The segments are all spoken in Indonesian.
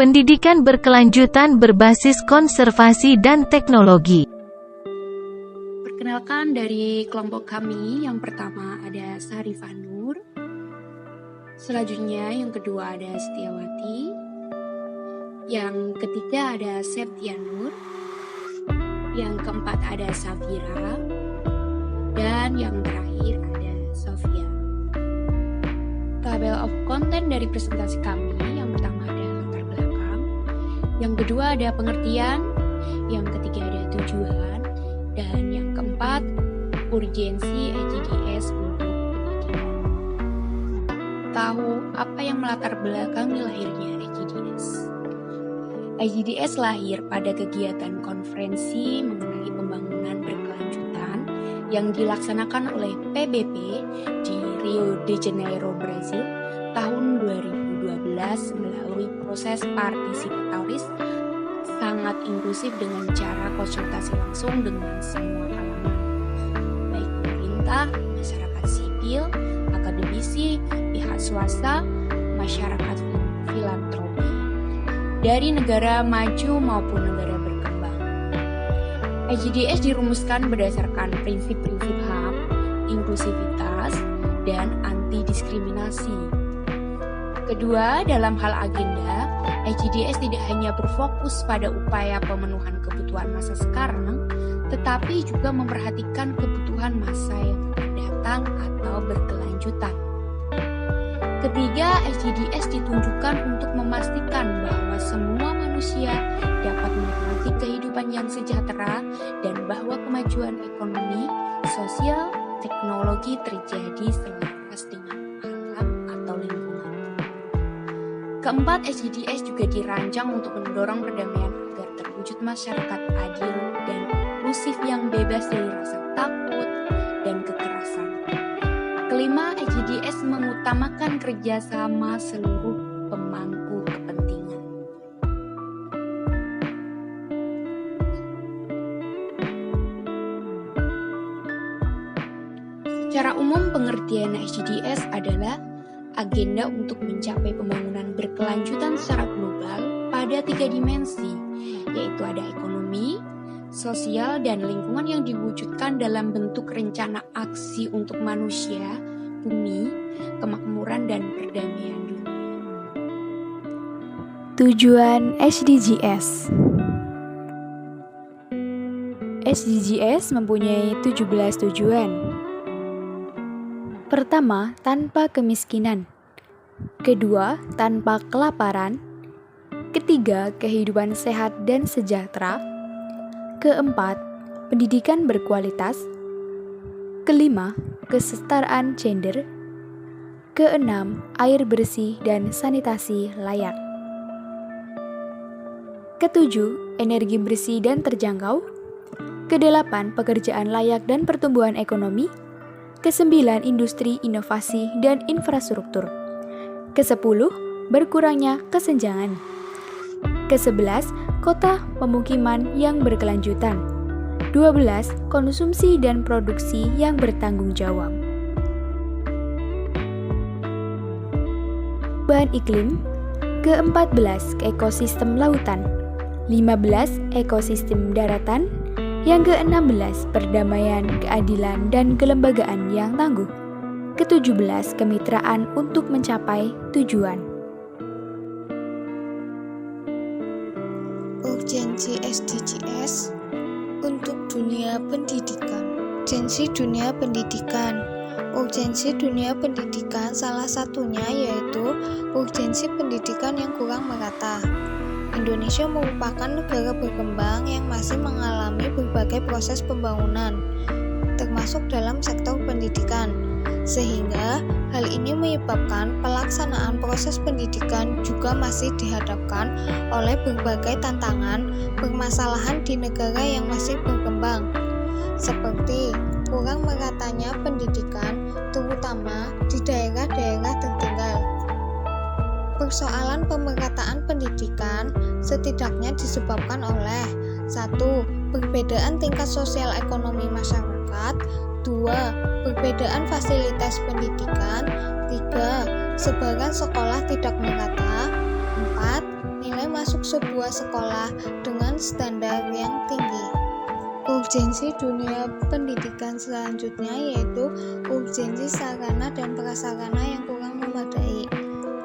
Pendidikan berkelanjutan berbasis konservasi dan teknologi. Perkenalkan dari kelompok kami, yang pertama ada Sarifah Nur, selanjutnya yang kedua ada Setiawati, yang ketiga ada Septia Nur, yang keempat ada Safira, dan yang terakhir ada Sofia. Tabel of content dari presentasi kami, yang pertama ada latar belakang, yang kedua ada pengertian, yang ketiga ada tujuan, dan yang keempat urgensi EJDS untuk pendidikan. Tahu apa yang melatar belakangi lahirnya EJDS? EJDS lahir pada kegiatan konferensi mengenai pembangunan berkelanjutan yang dilaksanakan oleh PBB di Rio de Janeiro, Brazil tahun 2012 melalui proses partisipatoris sangat inklusif dengan cara konsultasi langsung dengan semua kalangan, baik pemerintah, masyarakat sipil, akademisi, pihak swasta, masyarakat filantropi, dari negara maju maupun negara berkembang. EJDS dirumuskan berdasarkan prinsip-prinsip HAM, inklusivitas, dan anti-diskriminasi. Kedua, dalam hal agenda, EJDS tidak hanya berfokus pada upaya pemenuhan kebutuhan masa sekarang, tetapi juga memperhatikan kebutuhan masa yang akan datang atau berkelanjutan. Ketiga, EJDS ditunjukkan untuk memastikan bahwa semua manusia dapat menikmati kehidupan yang sejahtera dan bahwa kemajuan ekonomi, sosial, teknologi terjadi selaras dengan alam atau lingkungan. Keempat, EJDS juga dirancang untuk mendorong perdamaian agar terwujud masyarakat adil dan inklusif yang bebas dari rasa takut dan kekerasan. Kelima, EJDS mengutamakan kerjasama seluruh pemangku kepentingan. Secara umum, pengertian EJDS adalah agenda untuk mencapai pembangunan berkelanjutan secara global pada 3 dimensi, yaitu ada ekonomi, sosial, dan lingkungan yang diwujudkan dalam bentuk rencana aksi untuk manusia, bumi, kemakmuran, dan perdamaian dunia. Tujuan SDGs. SDGs mempunyai 17 tujuan. Pertama, tanpa kemiskinan. Kedua, tanpa kelaparan. Ketiga, kehidupan sehat dan sejahtera. Keempat, pendidikan berkualitas. Kelima, kesetaraan gender. Keenam, air bersih dan sanitasi layak. Ketujuh, energi bersih dan terjangkau. Kedelapan, pekerjaan layak dan pertumbuhan ekonomi. Kesembilan, industri, inovasi, dan infrastruktur. Kesepuluh, berkurangnya kesenjangan. Kesebelas, kota pemukiman yang berkelanjutan. 12, konsumsi dan produksi yang bertanggung jawab. Perubahan iklim. Ke-14, ekosistem lautan. 15, ekosistem daratan. Yang ke-16, perdamaian, keadilan, dan kelembagaan yang tangguh. Ke-17, kemitraan untuk mencapai tujuan. Urgensi SDGs untuk dunia pendidikan. Urgensi dunia pendidikan. Urgensi dunia pendidikan salah satunya yaitu urgensi pendidikan yang kurang merata. Indonesia merupakan negara berkembang yang masih mengalami berbagai proses pembangunan, termasuk dalam sektor pendidikan, sehingga hal ini menyebabkan pelaksanaan proses pendidikan juga masih dihadapkan oleh berbagai tantangan permasalahan di negara yang masih berkembang, seperti kurang meratanya pendidikan, terutama di daerah-daerah tertinggal. Persoalan pemerataan pendidikan setidaknya disebabkan oleh 1. Perbedaan tingkat sosial ekonomi masyarakat. 2. Perbedaan fasilitas pendidikan. 3. Sebaran sekolah tidak merata. 4. Nilai sebuah sekolah dengan standar yang tinggi. Urgensi dunia pendidikan selanjutnya yaitu urgensi sarana dan prasarana yang kurang memadai.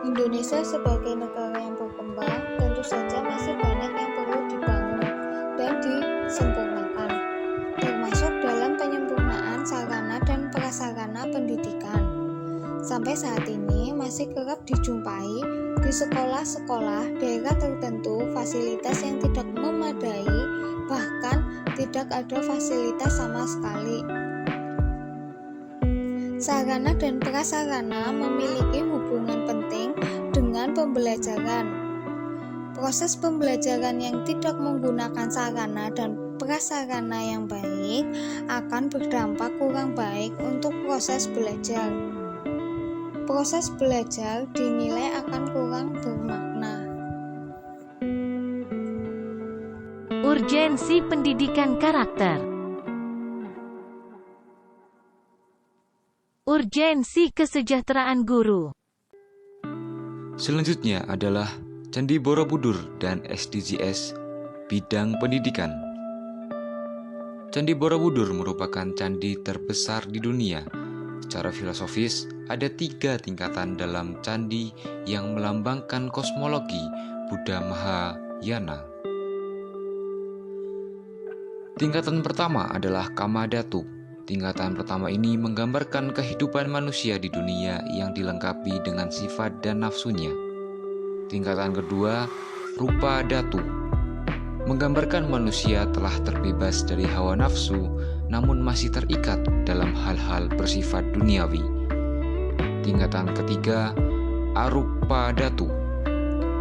Indonesia sebagai negara yang berkembang tentu saja masih banyak yang perlu dibangun dan disempurnakan, termasuk dalam penyempurnaan sarana dan prasarana pendidikan. Sampai saat ini masih kerap dijumpai di sekolah-sekolah daerah tertentu fasilitas yang tidak memadai, bahkan tidak ada fasilitas sama sekali. Sarana dan prasarana memiliki hubungan penting dengan pembelajaran. Proses pembelajaran yang tidak menggunakan sarana dan prasarana yang baik akan berdampak kurang baik untuk proses belajar. Proses belajar dinilai akan kurang bermakna. Urgensi pendidikan karakter. Urgensi kesejahteraan guru. Selanjutnya adalah Candi Borobudur dan SDGs bidang pendidikan. Candi Borobudur merupakan candi terbesar di dunia. Secara filosofis, ada 3 tingkatan dalam candi yang melambangkan kosmologi Buddha Mahayana. Tingkatan pertama adalah Kamadhatu. Tingkatan pertama ini menggambarkan kehidupan manusia di dunia yang dilengkapi dengan sifat dan nafsunya. Tingkatan kedua, Rupa Dhatu, menggambarkan manusia telah terbebas dari hawa nafsu namun masih terikat dalam hal-hal bersifat duniawi. Tingkatan ketiga, Arupa Dhatu.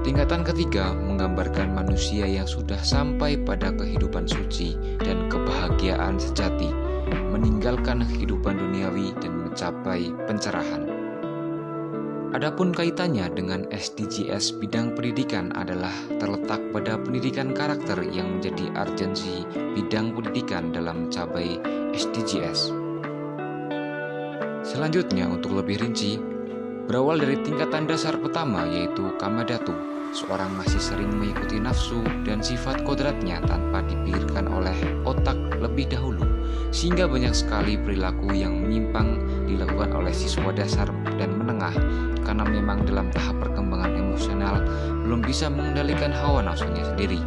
Tingkatan ketiga menggambarkan manusia yang sudah sampai pada kehidupan suci dan kebahagiaan sejati, meninggalkan kehidupan duniawi dan mencapai pencerahan. Adapun kaitannya dengan SDGs bidang pendidikan adalah terletak pada pendidikan karakter yang menjadi urgensi bidang pendidikan dalam mencapai SDGs. Selanjutnya untuk lebih rinci, berawal dari tingkatan dasar pertama yaitu Kamadhatu, seorang masih sering mengikuti nafsu dan sifat kodratnya tanpa dipikirkan oleh otak lebih dahulu, sehingga banyak sekali perilaku yang menyimpang dilakukan oleh siswa dasar dan menengah karena memang dalam tahap perkembangan emosional belum bisa mengendalikan hawa nafsunya sendiri.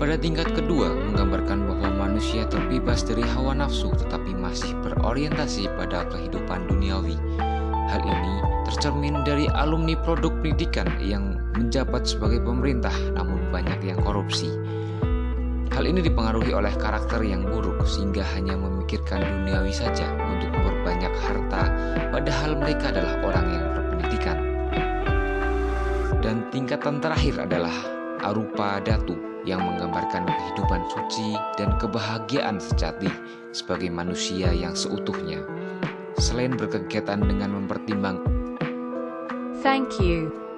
Pada tingkat kedua, menggambarkan bahwa manusia terbebas dari hawa nafsu tetapi masih berorientasi pada kehidupan duniawi. Hal ini tercermin dari alumni produk pendidikan yang menjabat sebagai pemerintah namun banyak yang korupsi. Hal ini dipengaruhi oleh karakter yang buruk sehingga hanya memikirkan duniawi saja untuk memperbanyak harta, padahal mereka adalah orang yang berpendidikan. Dan tingkatan terakhir adalah Arupa Dhatu yang menggambarkan kehidupan suci dan kebahagiaan sejati sebagai manusia yang seutuhnya. Selain berkegiatan dengan mempertimbangkan. Thank you.